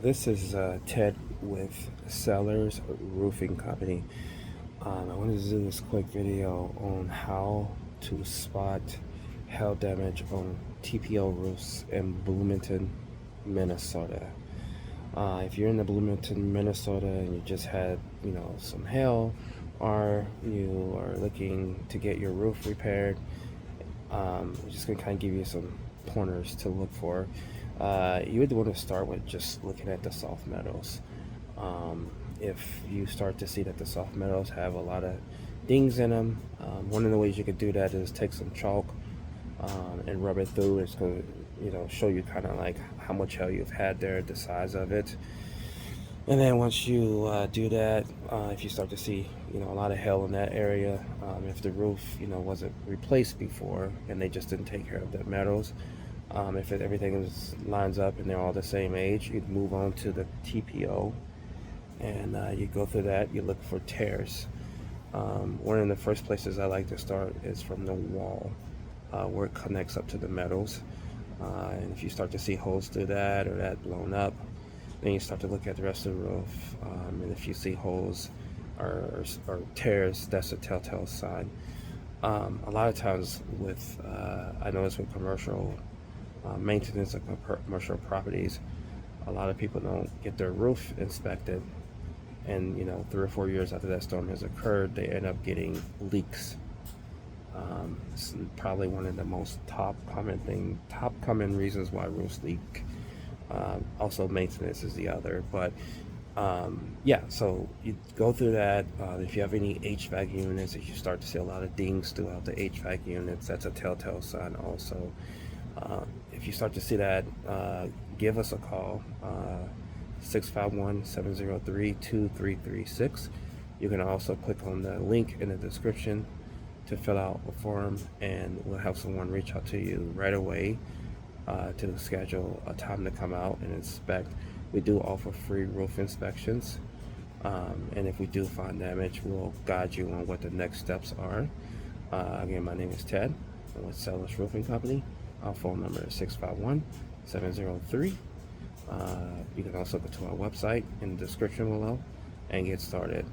This is Ted with Sellers Roofing Company. I wanted to do this quick video on how to spot hail damage on TPO roofs in Bloomington, Minnesota. If you're in the Bloomington, Minnesota, and you just had, some hail, or you are looking to get your roof repaired, I'm just gonna kind of give you some pointers to look for. You would want to start with just looking at the soft metals. If you start to see that the soft metals have a lot of dings in them, one of the ways you could do that is take some chalk and rub it through. It's going to, show you kind of like how much hail you've had there, the size of it. And then once you do that, if you start to see, a lot of hail in that area, if the roof, wasn't replaced before and they just didn't take care of the metals, if everything lines up and they're all the same age, you'd move on to the TPO, and you go through that. You look for tears. One of the first places I like to start is from the wall, where it connects up to the metals. And if you start to see holes through that or that blown up, then you start to look at the rest of the roof. And if you see holes or tears, that's a telltale sign. A lot of times I notice with commercial maintenance of commercial properties, a lot of people don't get their roof inspected, and 3 or 4 years after that storm has occurred, they end up getting leaks. It's probably one of the most top common reasons why roofs leak. Also, maintenance is the other, but yeah. So you go through that. If you have any HVAC units, if you start to see a lot of dings throughout the HVAC units, that's a telltale sign. Also, if you start to see that, give us a call. 651-703-2336. You can also click on the link in the description to fill out a form, and we'll have someone reach out to you right away to schedule a time to come out and inspect. We do offer free roof inspections, and if we do find damage, we'll guide you on what the next steps are. Again, my name is Ted. I'm with Sellers Roofing Company. Our phone number is 651-703. You can also go to our website in the description below and get started.